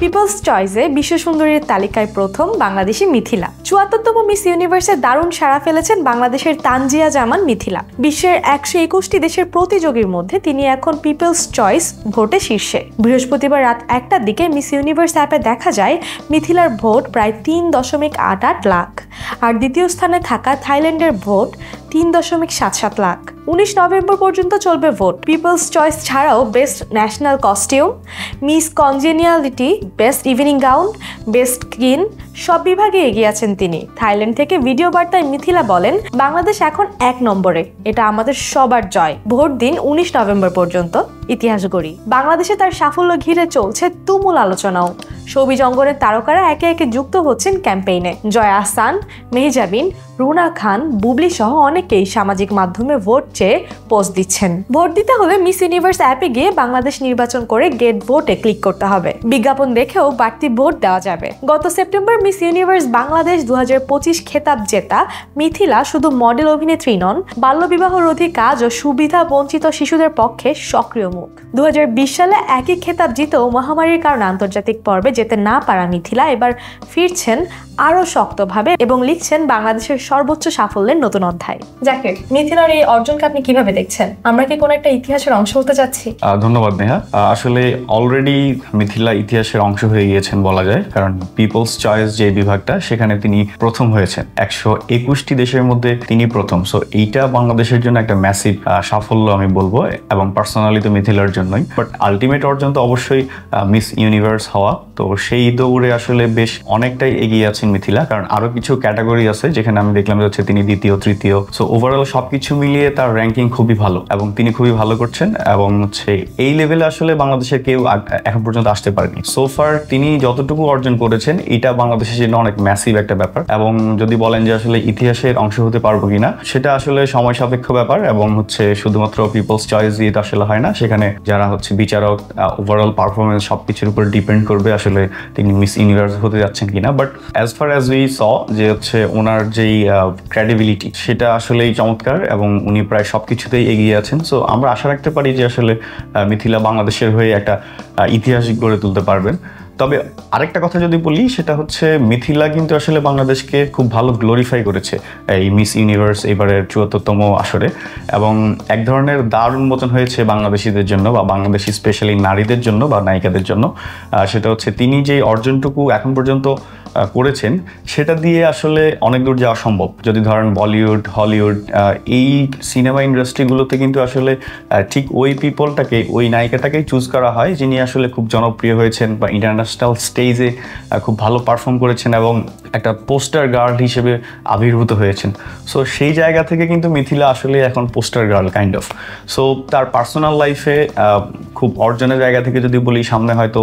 People's চয়েসে বিশ্ব সুন্দরীর তালিকায় প্রথম বাংলাদেশি মিথিলা। ৭৪তম মিস ইউনিভার্সে দারুণ সাড়া ফেলেছেন বাংলাদেশের তানজিয়া জামান মিথিলা। বিশ্বের ১২১টি দেশের প্রতিযোগীর মধ্যে তিনি এখন পিপলস চয়েস ভোটে শীর্ষে। বৃহস্পতিবার রাত ১টার দিকে মিস ইউনিভার্স অ্যাপে দেখা যায় মিথিলার ভোট প্রায় ৩.৮৮ লাখ, আর দ্বিতীয় স্থানে থাকা থাইল্যান্ডের ভোট ৩.৭৭ লাখ। ১৯ নভেম্বর পর্যন্ত চলবে ভোট। পিপলস চয়েস ছাড়াও best national costume, miss congeniality, best evening gown, best skin সব বিভাগে এগিয়ে আছেন তিনি। থাইল্যান্ড থেকে ভিডিও বার্তায় মিথিলা বলেন, বাংলাদেশ এখন ১ নম্বরে, এটা আমাদের সবার জয়। ভোট দিন ১৯ নভেম্বর পর্যন্ত, ইতিহাস গড়ি। বাংলাদেশে তার সাফল্য ঘিরে চলছে তুমুল আলোচনাও। শোবিজ অঙ্গনের তারকারা একে একে যুক্ত হচ্ছেন ক্যাম্পেইনে। জয়া আহসান, মেহজাবিন, রুনা খান, বুবলি সহ অনেকেই সামাজিক মাধ্যমে ভোট চেয়ে পোস্ট দিচ্ছেন। ভোট দিতে হলে মিস ইউনিভার্স অ্যাপে গিয়ে বাংলাদেশ নির্বাচন করে গেট ভোটে ক্লিক করতে হবে। বিজ্ঞাপন দেখেও বাড়তি ভোট দেওয়া যাবে। গত সেপ্টেম্বর মিস ইউনিভার্স বাংলাদেশ ২০২৫ খেতাব জেতা মিথিলা শুধু মডেল অভিনেত্রী নন, বাল্যবিবাহ রোধী কাজ ও সুবিধা বঞ্চিত শিশুদের পক্ষে সক্রিয় মুখ। ২০২০ সালে একই খেতাব জিতেও মহামারীর কারণে আন্তর্জাতিক পর্বে যেতে না পারা মিথিলা এবার ফিরছেন আরো শক্তভাবে এবং লিখছেন বাংলাদেশের সর্বোচ্চ সাফল্যের নতুন অধ্যায়। জাকির, মিথিলার এই অর্জনকে আপনি কিভাবে দেখছেন? আমরা কি কোনো একটা ইতিহাসের অংশ হতে যাচ্ছি? ধন্যবাদ নেহা। আসলে অলরেডি মিথিলা ইতিহাসের অংশ হয়ে গিয়েছেন বলা যায়, কারণ পিপলস চয়েস যে বিভাগটা সেখানে তিনি প্রথম হয়েছেন। ১২১টি দেশের মধ্যে তিনি প্রথম। সো এইটা বাংলাদেশের জন্য একটা ম্যাসিভ সাফল্য আমি বলবো, এবং পার্সোনালি তো মিথিলার জন্যই। বাট আলটিমেট অর্জন তো অবশ্যই মিস ইউনিভার্স হওয়া। তো সেই দৌড়ে আসলে বেশ অনেকটাই এগিয়ে আছেন মিথিলা, কারণ আরো কিছু ক্যাটাগরি আছে যেখানে আমি দেখলাম হচ্ছে তিনি দ্বিতীয়, তৃতীয়। সো ওভারঅল সবকিছু মিলিয়ে তার র্যাঙ্কিং খুবই ভালো এবং তিনি খুবই ভালো করছেন, এবং হচ্ছে এই লেভেলে আসলে বাংলাদেশের কেউ এখন পর্যন্ত আসতে পারেনি। সোফার তিনি যতটুকু অর্জন করেছেন এটা বাংলাদেশের জন্য অনেক ম্যাসিভ একটা ব্যাপার। এবং যদি বলেন যে আসলে ইতিহাসের অংশ হতে পারবো কিনা, সেটা আসলে সময় সাপেক্ষ ব্যাপার, এবং হচ্ছে শুধুমাত্র পিপলস চয়েস দিয়ে তো আসলে হয় না। সেখানে যারা হচ্ছে বিচারক, ওভারঅল পারফরমেন্স সবকিছুর উপর ডিপেন্ড করবে আসলে তিনি মিস ইউনিভার্স হতে যাচ্ছেন কিনা। But as far as we saw যে হচ্ছে ওনার যেই ক্রেডিবিলিটি সেটা আসলেই চমৎকার, এবং উনি প্রায় সবকিছুতেই এগিয়ে আছেন। সো আমরা আশা রাখতে পারি যে আসলে মিথিলা বাংলাদেশের হয়ে একটা ইতিহাস গড়ে তুলতে পারবেন। তবে আরেকটা কথা যদি বলি, সেটা হচ্ছে মিথিলা কিন্তু আসলে বাংলাদেশকে খুব ভালো গ্লোরিফাই করেছে এই মিস ইউনিভার্স এবারের ৭৪তম আসরে, এবং এক ধরনের দ্বার উন্মোচন হয়েছে বাংলাদেশিদের জন্য বা বাংলাদেশি স্পেশালি নারীদের জন্য বা নায়িকাদের জন্য। সেটা হচ্ছে তিনি যে অর্জনটুকু এখন পর্যন্ত করেছেন সেটা দিয়ে আসলে অনেক দূর যাওয়া সম্ভব। যদি ধরেন বলিউড, হলিউড, এই সিনেমা ইন্ডাস্ট্রিগুলোতে কিন্তু আসলে ঠিক ওই পিপলটাকে, ওই নায়িকাটাকেই চুজ করা হয় যিনি আসলে খুব জনপ্রিয় হয়েছেন বা ইন্টারন্যাশনাল স্টেজে খুব ভালো পারফর্ম করেছেন এবং একটা পোস্টার গার্ল হিসেবে আবির্ভূত হয়েছেন। সো সেই জায়গা থেকে কিন্তু মিথিলা আসলে এখন poster girl kind of. So তার পার্সোনাল লাইফে খুব অর্জনের জায়গা থেকে যদি বলি, সামনে হয়তো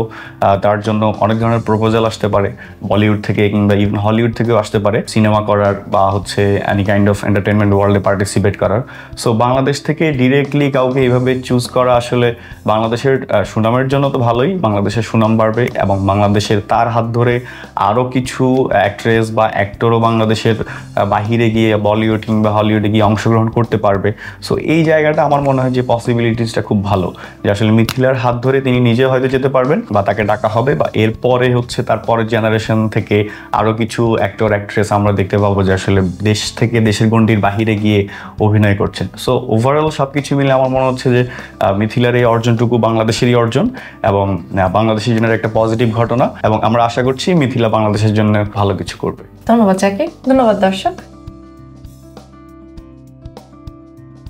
তার জন্য অনেক ধরনের প্রপোজাল আসতে পারে বলিউড থেকে কিংবা ইভেন হলিউড থেকেও আসতে পারে, সিনেমা করার বা হচ্ছে এনি কাইন্ড অফ এন্টারটেনমেন্ট ওয়ার্ল্ডে পার্টিসিপেট করার। সো বাংলাদেশ থেকে ডিরেক্টলি কাউকে এইভাবে চুজ করা আসলে বাংলাদেশের সুনামের জন্য তো ভালোই, বাংলাদেশের সুনাম বাড়বে, এবং বাংলাদেশের তার হাত ধরে আরও কিছু অ্যাক্ট্রেস বা অ্যাক্টরও বাংলাদেশের বাহিরে গিয়ে বলিউড কিংবা হলিউডে গিয়ে অংশগ্রহণ করতে পারবে। সো এই জায়গাটা আমার মনে হয় যে পসিবিলিটিসটা খুব ভালো, যে আসলে মিথিলার হাত ধরে তিনি নিজে হয়তো যেতে পারবেন বা তাকে ডাকা হবে, বা এরপরে হচ্ছে তার পরের জেনারেশন থেকে আরও কিছু অ্যাক্টর অ্যাক্ট্রেস আমরা দেখতে পাবো যে আসলে দেশ থেকে দেশের গণ্ডির বাহিরে গিয়ে অভিনয় করছেন। সো ওভারঅল সব কিছু মিলে আমার মনে হচ্ছে যে মিথিলার এই অর্জনটুকু বাংলাদেশেরই অর্জন এবং বাংলাদেশের জন্য একটা পজিটিভ ঘটনা, এবং আমরা আশা করছি মিথিলা বাংলাদেশের জন্য ভালো কিছু করবে। ধন্যবাদ জাকির, ধন্যবাদ দর্শক।